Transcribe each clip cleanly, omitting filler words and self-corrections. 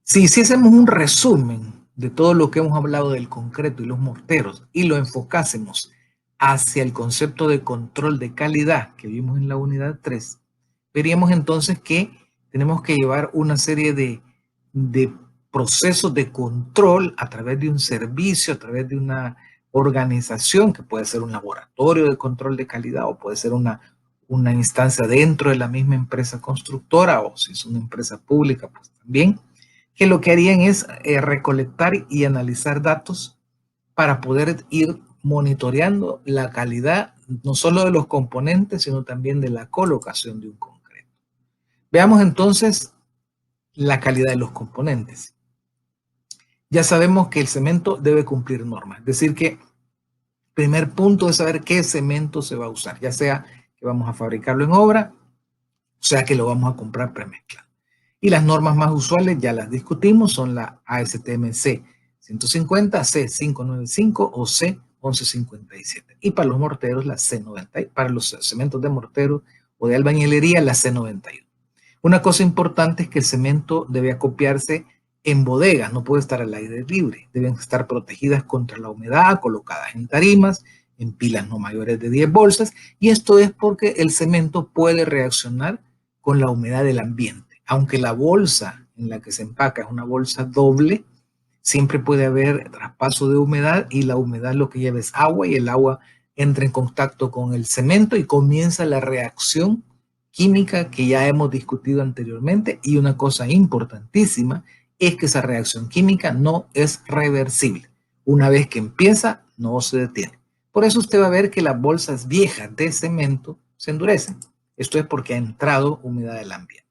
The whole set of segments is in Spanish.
Si hiciésemos un resumen de todo lo que hemos hablado del concreto y los morteros y lo enfocásemos hacia el concepto de control de calidad que vimos en la unidad 3, veríamos entonces que tenemos que llevar una serie de procesos de control a través de un servicio, a través de una organización que puede ser un laboratorio de control de calidad o puede ser una instancia dentro de la misma empresa constructora, o si es una empresa pública, pues también, que lo que harían es recolectar y analizar datos para poder ir monitoreando la calidad no solo de los componentes, sino también de la colocación de un concreto. Veamos entonces la calidad de los componentes. Ya sabemos que el cemento debe cumplir normas, es decir que el primer punto es saber qué cemento se va a usar, ya sea que vamos a fabricarlo en obra, o sea que lo vamos a comprar premezclado. Y las normas más usuales ya las discutimos, son la ASTM C150, C595 o C1157. Y para los morteros, la C90, para los cementos de mortero o de albañilería, la C91. Una cosa importante es que el cemento debe acopiarse en bodegas, no puede estar al aire libre. Deben estar protegidas contra la humedad, colocadas en tarimas, en pilas no mayores de 10 bolsas, y esto es porque el cemento puede reaccionar con la humedad del ambiente. Aunque la bolsa en la que se empaca es una bolsa doble, siempre puede haber traspaso de humedad y la humedad lo que lleva es agua y el agua entra en contacto con el cemento y comienza la reacción química que ya hemos discutido anteriormente. Y una cosa importantísima es que esa reacción química no es reversible. Una vez que empieza, no se detiene. Por eso usted va a ver que las bolsas viejas de cemento se endurecen. Esto es porque ha entrado humedad del ambiente.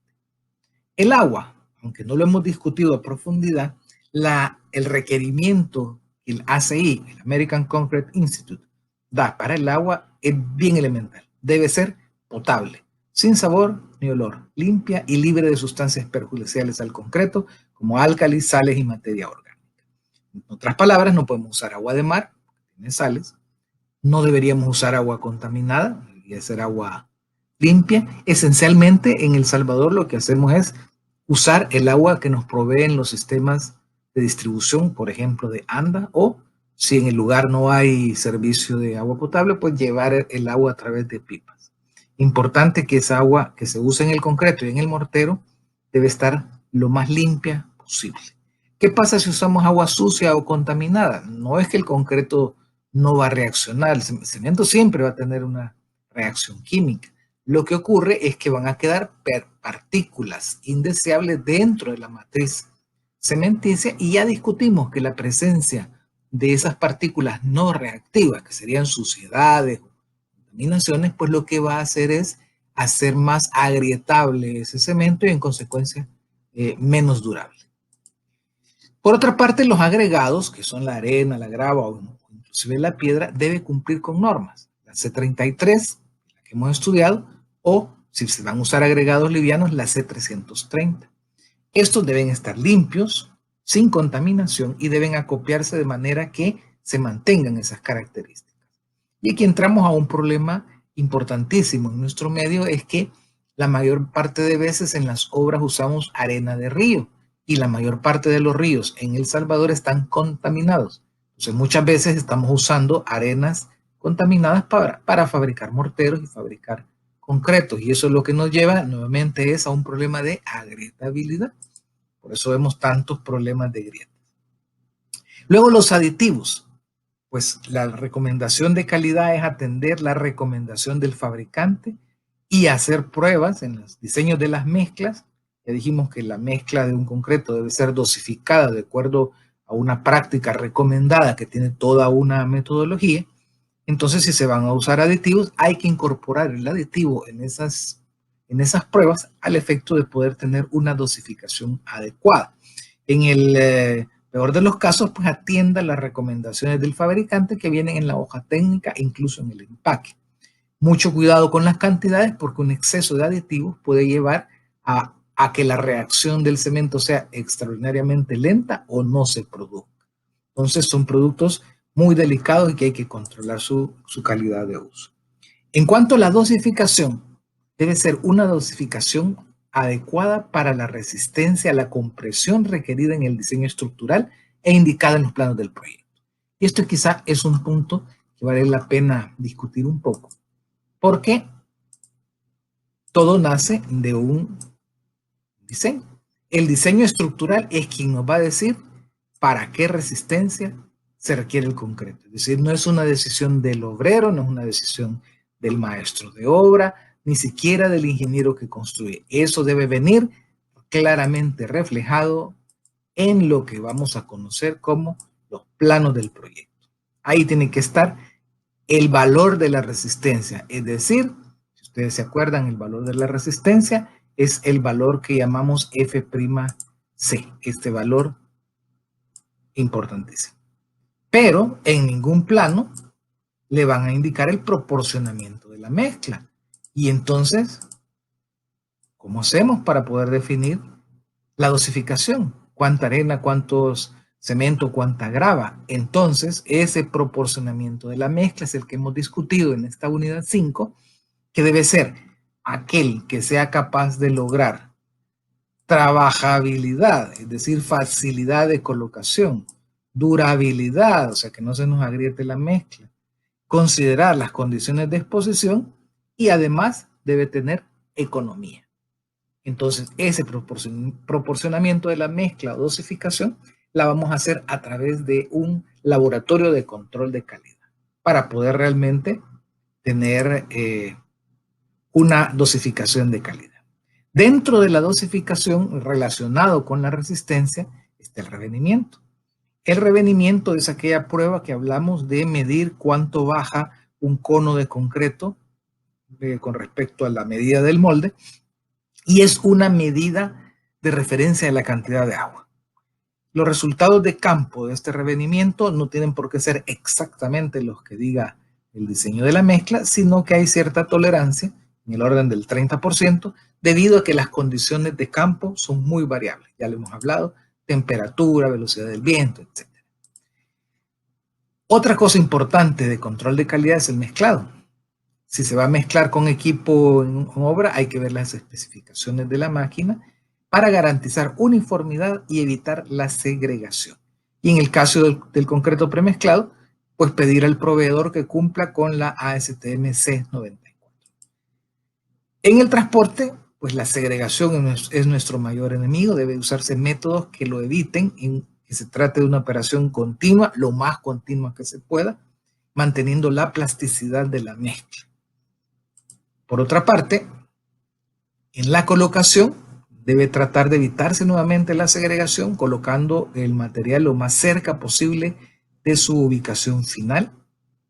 El agua, aunque no lo hemos discutido a profundidad, el requerimiento que el ACI, el American Concrete Institute, da para el agua es bien elemental. Debe ser potable, sin sabor ni olor, limpia y libre de sustancias perjudiciales al concreto, como álcalis, sales y materia orgánica. En otras palabras, no podemos usar agua de mar, porque tiene sales. No deberíamos usar agua contaminada, debería ser agua limpia. Esencialmente, en El Salvador lo que hacemos es usar el agua que nos proveen los sistemas de distribución, por ejemplo, de ANDA, o si en el lugar no hay servicio de agua potable, pues llevar el agua a través de pipas. Importante que esa agua que se usa en el concreto y en el mortero debe estar lo más limpia posible. ¿Qué pasa si usamos agua sucia o contaminada? No es que el concreto no va a reaccionar, el cemento siempre va a tener una reacción química. Lo que ocurre es que van a quedar partículas indeseables dentro de la matriz cementicia, y ya discutimos que la presencia de esas partículas no reactivas, que serían suciedades o contaminaciones, pues lo que va a hacer es hacer más agrietable ese cemento y en consecuencia menos durable. Por otra parte, los agregados, que son la arena, la grava o inclusive la piedra, debe cumplir con normas. La C33, la que hemos estudiado, o si se van a usar agregados livianos, la C330. Estos deben estar limpios, sin contaminación, y deben acopiarse de manera que se mantengan esas características. Y aquí entramos a un problema importantísimo en nuestro medio, es que la mayor parte de veces en las obras usamos arena de río, y la mayor parte de los ríos en El Salvador están contaminados. Entonces muchas veces estamos usando arenas contaminadas para fabricar morteros y fabricar concretos, y eso es lo que nos lleva nuevamente es a un problema de agrietabilidad. Por eso vemos tantos problemas de grietas. Luego los aditivos. Pues la recomendación de calidad es atender la recomendación del fabricante y hacer pruebas en los diseños de las mezclas. Ya dijimos que la mezcla de un concreto debe ser dosificada de acuerdo a una práctica recomendada que tiene toda una metodología. Entonces, si se van a usar aditivos, hay que incorporar el aditivo en esas pruebas al efecto de poder tener una dosificación adecuada. En el peor de los casos, pues atienda las recomendaciones del fabricante que vienen en la hoja técnica e incluso en el empaque. Mucho cuidado con las cantidades, porque un exceso de aditivos puede llevar a que la reacción del cemento sea extraordinariamente lenta o no se produzca. Entonces son productos muy delicados y que hay que controlar su calidad de uso. En cuanto a la dosificación, debe ser una dosificación adecuada para la resistencia a la compresión requerida en el diseño estructural e indicada en los planos del proyecto. Y esto quizá es un punto que vale la pena discutir un poco, porque todo nace de un diseño. El diseño estructural es quien nos va a decir para qué resistencia se requiere el concreto. Es decir, no es una decisión del obrero, no es una decisión del maestro de obra, ni siquiera del ingeniero que construye. Eso debe venir claramente reflejado en lo que vamos a conocer como los planos del proyecto. Ahí tiene que estar el valor de la resistencia, es decir, si ustedes se acuerdan, el valor de la resistencia es el valor que llamamos F'C, este valor importantísimo. Pero en ningún plano le van a indicar el proporcionamiento de la mezcla. Y entonces, ¿cómo hacemos para poder definir la dosificación? ¿Cuánta arena, cuántos cemento, cuánta grava? Entonces, ese proporcionamiento de la mezcla es el que hemos discutido en esta unidad 5, que debe ser aquel que sea capaz de lograr trabajabilidad, es decir, facilidad de colocación, durabilidad, o sea, que no se nos agriete la mezcla, considerar las condiciones de exposición y además debe tener economía. Entonces, ese proporcionamiento de la mezcla o dosificación la vamos a hacer a través de un laboratorio de control de calidad para poder realmente tener una dosificación de calidad. Dentro de la dosificación relacionado con la resistencia está el revenimiento. El revenimiento es aquella prueba que hablamos de medir cuánto baja un cono de concreto con respecto a la medida del molde, y es una medida de referencia de la cantidad de agua. Los resultados de campo de este revenimiento no tienen por qué ser exactamente los que diga el diseño de la mezcla, sino que hay cierta tolerancia en el orden del 30%, debido a que las condiciones de campo son muy variables. Ya lo hemos hablado, temperatura, velocidad del viento, etc. Otra cosa importante de control de calidad es el mezclado. Si se va a mezclar con equipo en obra, hay que ver las especificaciones de la máquina para garantizar uniformidad y evitar la segregación. Y en el caso del concreto premezclado, pues pedir al proveedor que cumpla con la ASTM C94. En el transporte, pues la segregación es nuestro mayor enemigo. Debe usarse métodos que lo eviten, que se trate de una operación continua, lo más continua que se pueda, manteniendo la plasticidad de la mezcla. Por otra parte, en la colocación debe tratar de evitarse nuevamente la segregación, colocando el material lo más cerca posible de su ubicación final.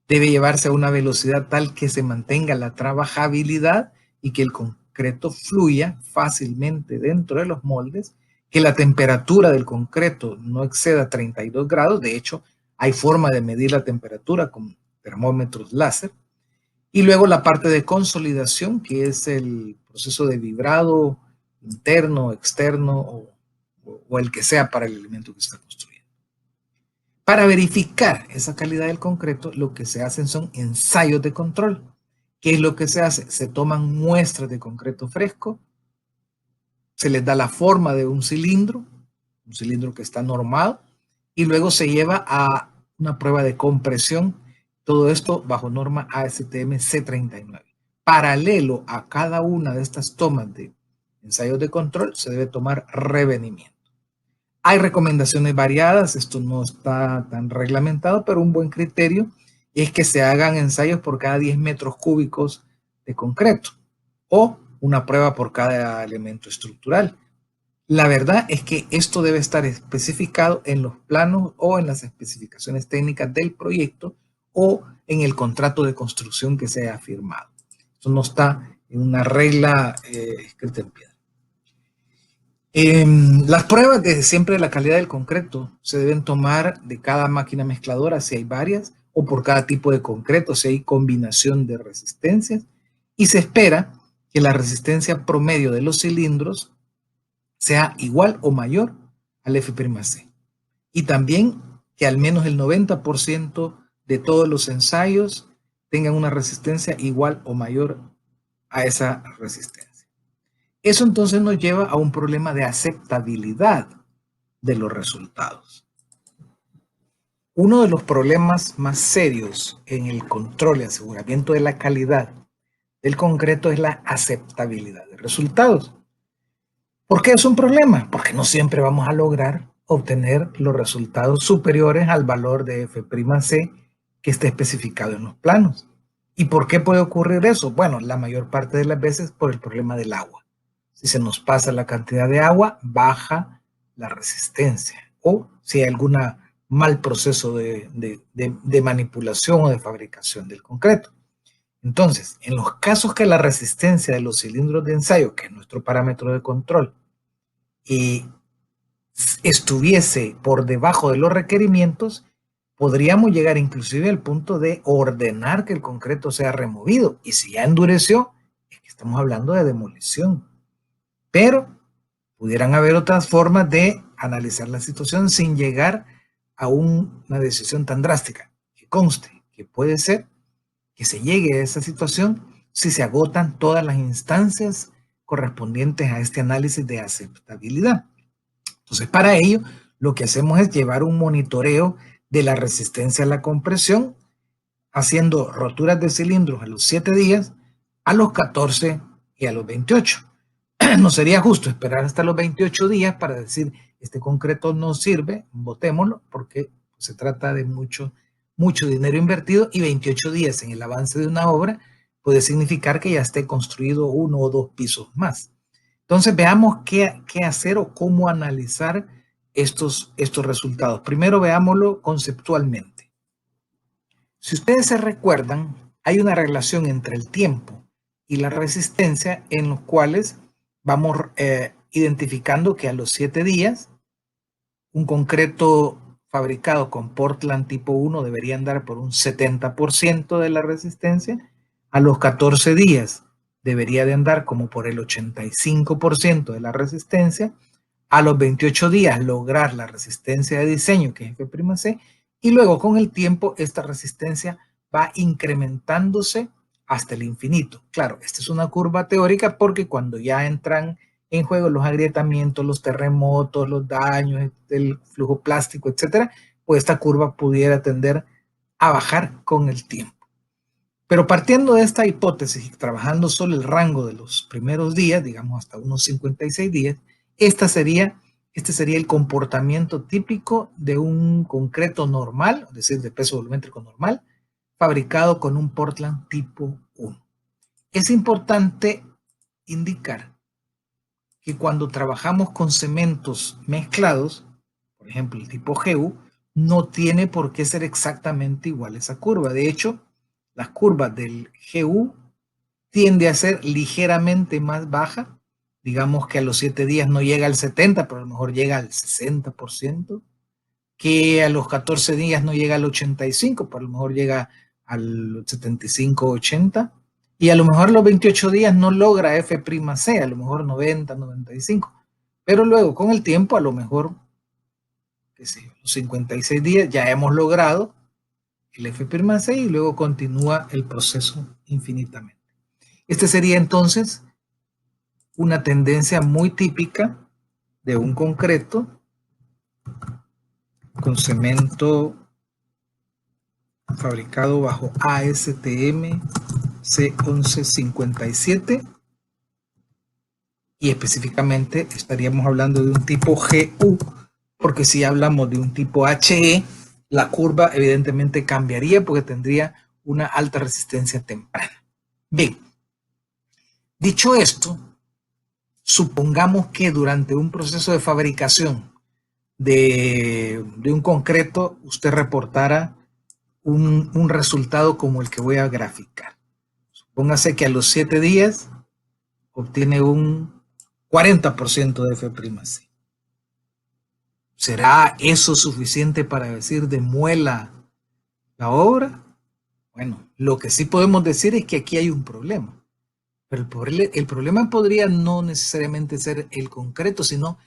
Debe llevarse a una velocidad tal que se mantenga la trabajabilidad y que el concreto fluya fácilmente dentro de los moldes, que la temperatura del concreto no exceda 32 grados. De hecho, hay forma de medir la temperatura con termómetros láser. Y luego la parte de consolidación, que es el proceso de vibrado interno, externo o el que sea para el elemento que se está construyendo. Para verificar esa calidad del concreto, lo que se hacen son ensayos de control. ¿Qué es lo que se hace? Se toman muestras de concreto fresco, se les da la forma de un cilindro que está normado, y luego se lleva a una prueba de compresión. Todo esto bajo norma ASTM C39. Paralelo a cada una de estas tomas de ensayos de control, se debe tomar revenimiento. Hay recomendaciones variadas, esto no está tan reglamentado, pero un buen criterio es que se hagan ensayos por cada 10 metros cúbicos de concreto o una prueba por cada elemento estructural. La verdad es que esto debe estar especificado en los planos o en las especificaciones técnicas del proyecto o en el contrato de construcción que se haya firmado. Eso no está en una regla escrita en piedra. Las pruebas de siempre de la calidad del concreto se deben tomar de cada máquina mezcladora, si hay varias, o por cada tipo de concreto, si hay combinación de resistencias, y se espera que la resistencia promedio de los cilindros sea igual o mayor al F'C. Y también que al menos el 90% de todos los ensayos tengan una resistencia igual o mayor a esa resistencia. Eso entonces nos lleva a un problema de aceptabilidad de los resultados. Uno de los problemas más serios en el control y aseguramiento de la calidad del concreto es la aceptabilidad de resultados. ¿Por qué es un problema? Porque no siempre vamos a lograr obtener los resultados superiores al valor de F'C que esté especificado en los planos. ¿Y por qué puede ocurrir eso? Bueno, la mayor parte de las veces por el problema del agua. Si se nos pasa la cantidad de agua, baja la resistencia. O si hay algún mal proceso de manipulación o de fabricación del concreto. Entonces, en los casos que la resistencia de los cilindros de ensayo, que es nuestro parámetro de control, estuviese por debajo de los requerimientos, podríamos llegar inclusive al punto de ordenar que el concreto sea removido. Y si ya endureció, es que estamos hablando de demolición. Pero pudieran haber otras formas de analizar la situación sin llegar a una decisión tan drástica. Que conste que puede ser que se llegue a esa situación si se agotan todas las instancias correspondientes a este análisis de aceptabilidad. Entonces, para ello, lo que hacemos es llevar un monitoreo de la resistencia a la compresión, haciendo roturas de cilindros a los 7 días, a los 14 y a los 28. No sería justo esperar hasta los 28 días para decir, este concreto no sirve, botémoslo, porque se trata de mucho dinero invertido, y 28 días en el avance de una obra puede significar que ya esté construido 1 o 2 pisos más. Entonces veamos qué hacer o cómo analizar estos resultados. Primero veámoslo conceptualmente. Si ustedes se recuerdan, hay una relación entre el tiempo y la resistencia en los cuales vamos identificando que a los 7 días un concreto fabricado con Portland tipo 1 debería andar por un 70% de la resistencia. A los 14 días debería de andar como por el 85% de la resistencia. A los 28 días lograr la resistencia de diseño, que es F'C, y luego con el tiempo esta resistencia va incrementándose hasta el infinito. Claro, esta es una curva teórica porque cuando ya entran en juego los agrietamientos, los terremotos, los daños, el flujo plástico, etcétera, pues esta curva pudiera tender a bajar con el tiempo. Pero partiendo de esta hipótesis y trabajando solo el rango de los primeros días, digamos hasta unos 56 días, este sería el comportamiento típico de un concreto normal, es decir, de peso volumétrico normal, fabricado con un Portland tipo 1. Es importante indicar que cuando trabajamos con cementos mezclados, por ejemplo el tipo GU, no tiene por qué ser exactamente igual esa curva. De hecho, las curvas del GU tiende a ser ligeramente más baja. Digamos que a los 7 días no llega al 70%, pero a lo mejor llega al 60%. Que a los 14 días no llega al 85%, pero a lo mejor llega al 75-80%. Y a lo mejor los 28 días no logra F'C, a lo mejor 90-95%. Pero luego con el tiempo, a lo mejor, qué sé yo, los 56 días ya hemos logrado el F'C y luego continúa el proceso infinitamente. Este sería entonces una tendencia muy típica de un concreto con cemento fabricado bajo ASTM C1157 y específicamente estaríamos hablando de un tipo GU, porque si hablamos de un tipo HE, la curva evidentemente cambiaría porque tendría una alta resistencia temprana. Bien, dicho esto, supongamos que durante un proceso de fabricación de un concreto usted reportara un resultado como el que voy a graficar. Supóngase que a los 7 días obtiene un 40% de F'C. ¿Será eso suficiente para decir demuela la obra? Bueno, lo que sí podemos decir es que aquí hay un problema. Pero el problema podría no necesariamente ser el concreto, sino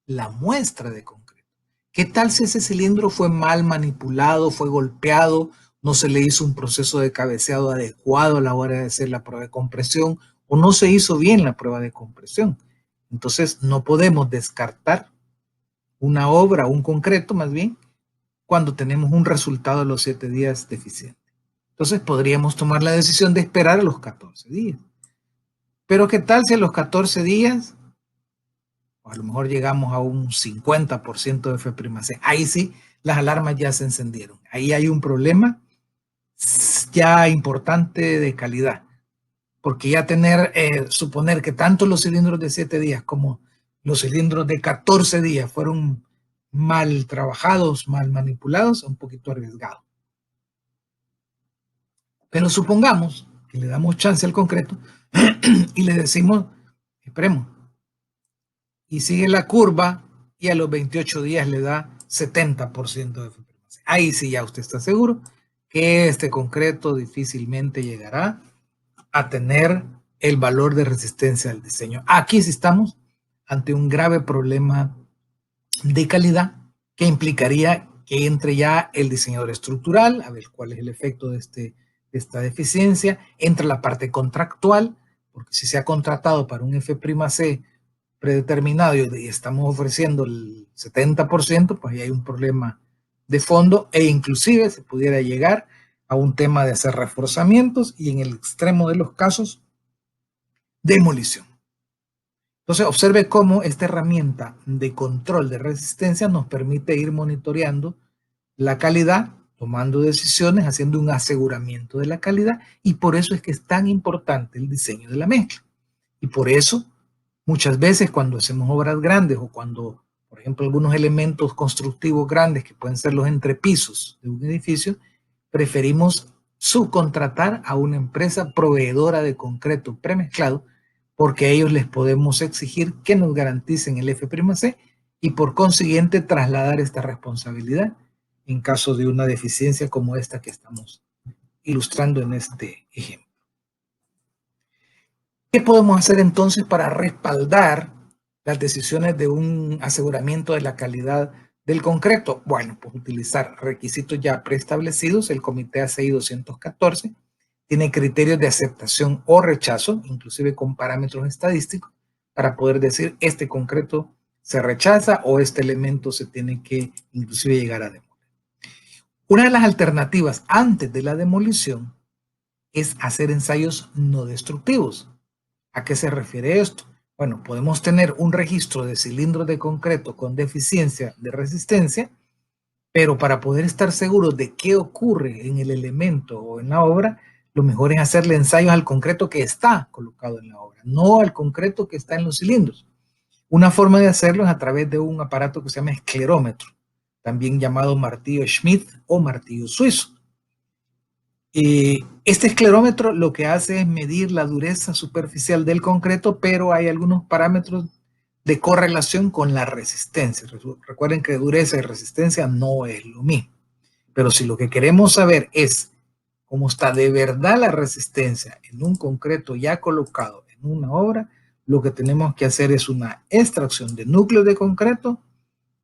la muestra de concreto. ¿Qué tal si ese cilindro fue mal manipulado, fue golpeado, no se le hizo un proceso de cabeceado adecuado a la hora de hacer la prueba de compresión, o no se hizo bien la prueba de compresión. Entonces no podemos descartar una obra, un concreto más bien, cuando tenemos un resultado de los 7 días deficiente. Entonces podríamos tomar la decisión de esperar a los 14 días. Pero ¿qué tal si a los 14 días, o a lo mejor llegamos a un 50% de F''C? Ahí sí, las alarmas ya se encendieron. Ahí hay un problema ya importante de calidad. Porque ya suponer que tanto los cilindros de 7 días como los cilindros de 14 días fueron mal trabajados, mal manipulados, es un poquito arriesgado. Pero supongamos que le damos chance al concreto y le decimos, esperemos, y sigue la curva y a los 28 días le da 70% de F''. Ahí sí ya usted está seguro que este concreto difícilmente llegará a tener el valor de resistencia del diseño. Aquí sí estamos ante un grave problema de calidad que implicaría que entre ya el diseñador estructural, a ver cuál es el efecto de esta deficiencia, entra la parte contractual, porque si se ha contratado para un F''C predeterminado y estamos ofreciendo el 70%, pues ahí hay un problema de fondo e inclusive se pudiera llegar a un tema de hacer reforzamientos y en el extremo de los casos, demolición. Entonces observe cómo esta herramienta de control de resistencia nos permite ir monitoreando la calidad, tomando decisiones, haciendo un aseguramiento de la calidad, y por eso es que es tan importante el diseño de la mezcla. Y por eso muchas veces cuando hacemos obras grandes o cuando, por ejemplo, algunos elementos constructivos grandes que pueden ser los entrepisos de un edificio, preferimos subcontratar a una empresa proveedora de concreto premezclado porque a ellos les podemos exigir que nos garanticen el F''C y por consiguiente trasladar esta responsabilidad en caso de una deficiencia como esta que estamos ilustrando en este ejemplo. ¿Qué podemos hacer entonces para respaldar las decisiones de un aseguramiento de la calidad del concreto? Bueno, pues utilizar requisitos ya preestablecidos. El Comité ACI 214 tiene criterios de aceptación o rechazo, inclusive con parámetros estadísticos, para poder decir este concreto se rechaza o este elemento se tiene que inclusive llegar a demoler. Una de las alternativas antes de la demolición es hacer ensayos no destructivos. ¿A qué se refiere esto? Bueno, podemos tener un registro de cilindros de concreto con deficiencia de resistencia, pero para poder estar seguros de qué ocurre en el elemento o en la obra, lo mejor es hacerle ensayos al concreto que está colocado en la obra, no al concreto que está en los cilindros. Una forma de hacerlo es a través de un aparato que se llama esclerómetro, también llamado martillo Schmidt o martillo suizo. Este esclerómetro lo que hace es medir la dureza superficial del concreto, pero hay algunos parámetros de correlación con la resistencia. Recuerden que dureza y resistencia no es lo mismo. Pero si lo que queremos saber es cómo está de verdad la resistencia en un concreto ya colocado en una obra, lo que tenemos que hacer es una extracción de núcleos de concreto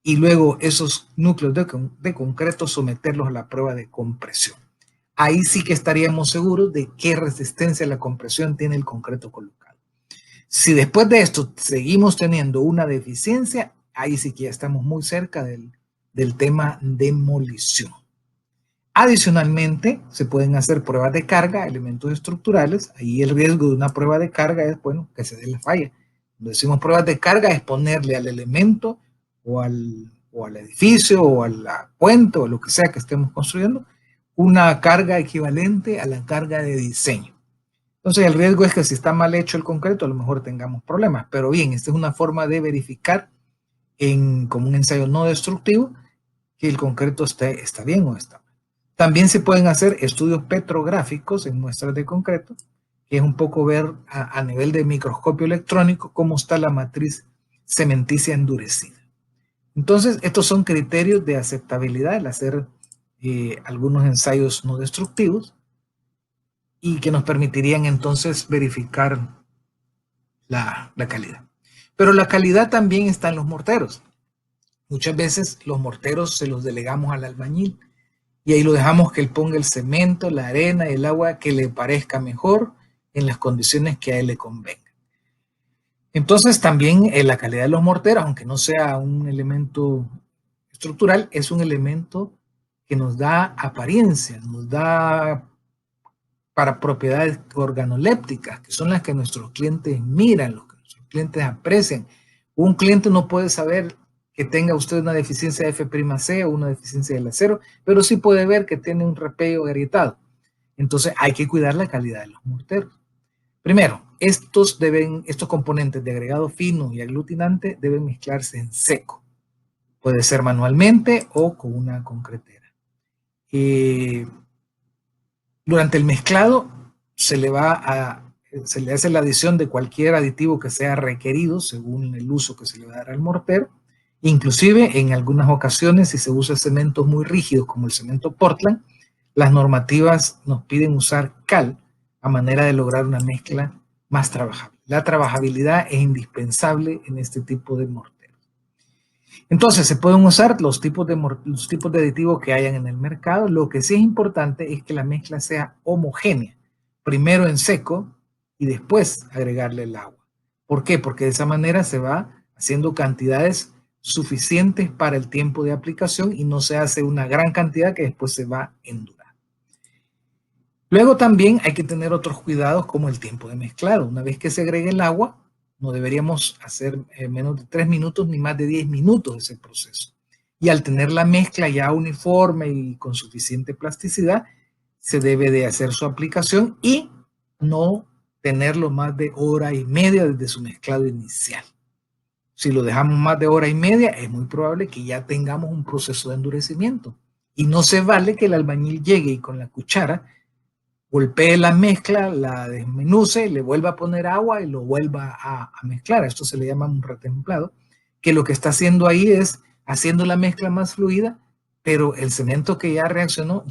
y luego esos núcleos de concreto someterlos a la prueba de compresión. Ahí sí que estaríamos seguros de qué resistencia a la compresión tiene el concreto colocado. Si después de esto seguimos teniendo una deficiencia, ahí sí que ya estamos muy cerca del tema demolición. Adicionalmente, se pueden hacer pruebas de carga, elementos estructurales. Ahí el riesgo de una prueba de carga es, bueno, que se dé la falla. Cuando decimos pruebas de carga es ponerle al elemento o al edificio o a la puente o lo que sea que estemos construyendo una carga equivalente a la carga de diseño. Entonces el riesgo es que si está mal hecho el concreto, a lo mejor tengamos problemas. Pero bien, esta es una forma de verificar como un ensayo no destructivo que el concreto está bien o está mal. También se pueden hacer estudios petrográficos en muestras de concreto, que es un poco ver a nivel de microscopio electrónico cómo está la matriz cementicia endurecida. Entonces, estos son criterios de aceptabilidad, el hacer algunos ensayos no destructivos y que nos permitirían entonces verificar la calidad. Pero la calidad también está en los morteros. Muchas veces los morteros se los delegamos al albañil y ahí lo dejamos que él ponga el cemento, la arena, el agua que le parezca mejor en las condiciones que a él le convenga. Entonces también la calidad de los morteros, aunque no sea un elemento estructural, es un elemento que nos da apariencia, nos da para propiedades organolépticas, que son las que nuestros clientes miran, los que nuestros clientes aprecian. Un cliente no puede saber que tenga usted una deficiencia de F'(C) o una deficiencia del acero, pero sí puede ver que tiene un repello agrietado. Entonces hay que cuidar la calidad de los morteros. Primero, estos componentes de agregado fino y aglutinante deben mezclarse en seco. Puede ser manualmente o con una concretera. Durante el mezclado se le hace la adición de cualquier aditivo que sea requerido según el uso que se le va a dar al mortero. Inclusive en algunas ocasiones, si se usa cementos muy rígidos como el cemento Portland, las normativas nos piden usar cal a manera de lograr una mezcla más trabajable. La trabajabilidad es indispensable en este tipo de morteros. Entonces se pueden usar los tipos de aditivos que hayan en el mercado. Lo que sí es importante es que la mezcla sea homogénea. Primero en seco y después agregarle el agua. ¿Por qué? Porque de esa manera se va haciendo cantidades suficientes para el tiempo de aplicación y no se hace una gran cantidad que después se va a endurar. Luego también hay que tener otros cuidados como el tiempo de mezclado. Una vez que se agregue el agua, no deberíamos hacer menos de 3 minutos ni más de 10 minutos ese proceso. Y al tener la mezcla ya uniforme y con suficiente plasticidad, se debe de hacer su aplicación y no tenerlo más de hora y media desde su mezclado inicial. Si lo dejamos más de hora y media, es muy probable que ya tengamos un proceso de endurecimiento. Y no se vale que el albañil llegue y con la cuchara golpee la mezcla, la desmenuce, le vuelva a poner agua y lo vuelva a mezclar. Esto se le llama un retemplado, que lo que está haciendo ahí es haciendo la mezcla más fluida, pero el cemento que ya reaccionó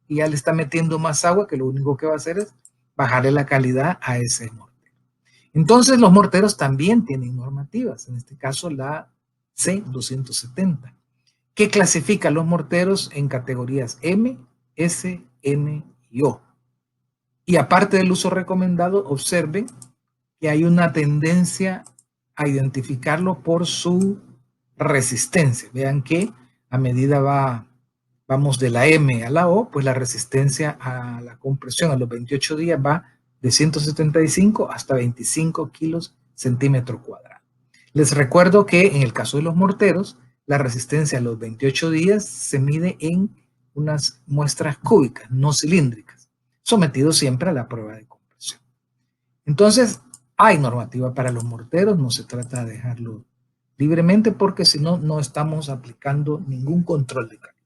y ya le está metiendo más agua, que lo único que va a hacer es bajarle la calidad a ese mortero. Entonces los morteros también tienen normativas, en este caso la C270, que clasifica los morteros en categorías M, S, N y O. Y aparte del uso recomendado, observen que hay una tendencia a identificarlo por su resistencia. Vean que a medida vamos de la M a la O, pues la resistencia a la compresión a los 28 días va de 175 hasta 25 kilos centímetro cuadrado. Les recuerdo que en el caso de los morteros, la resistencia a los 28 días se mide en unas muestras cúbicas, no cilíndricas, sometidos siempre a la prueba de compresión. Entonces, hay normativa para los morteros, no se trata de dejarlo libremente porque si no, no estamos aplicando ningún control de calidad.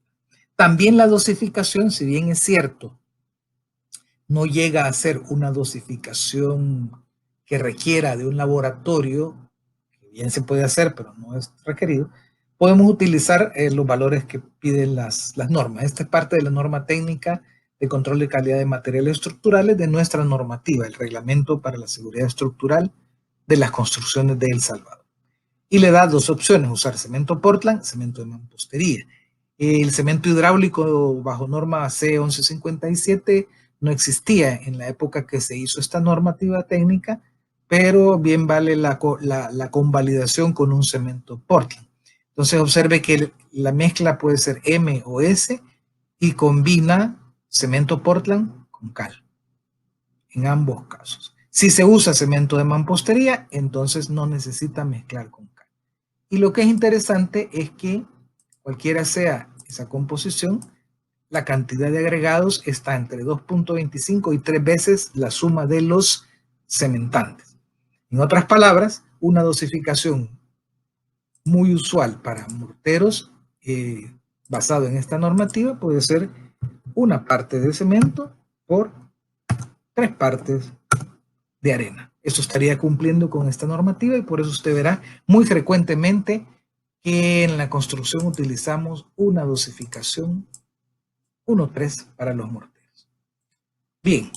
También la dosificación, si bien es cierto, no llega a ser una dosificación que requiera de un laboratorio, que bien se puede hacer, pero no es requerido, podemos utilizar los valores que piden las normas. Esta es parte de la norma técnica de control de calidad de materiales estructurales de nuestra normativa, el Reglamento para la Seguridad Estructural de las Construcciones de El Salvador. Y le da dos opciones, usar cemento Portland, cemento de mampostería. El cemento hidráulico bajo norma C1157 no existía en la época que se hizo esta normativa técnica, pero bien vale la convalidación con un cemento Portland. Entonces observe que la mezcla puede ser M o S y combina cemento Portland con cal, en ambos casos. Si se usa cemento de mampostería, entonces no necesita mezclar con cal. Y lo que es interesante es que cualquiera sea esa composición, la cantidad de agregados está entre 2.25 y 3 veces la suma de los cementantes. En otras palabras, una dosificación muy usual para morteros basado en esta normativa puede ser una parte de cemento por 3 partes de arena. Eso estaría cumpliendo con esta normativa y por eso usted verá muy frecuentemente que en la construcción utilizamos una dosificación 1:3 para los morteros. Bien,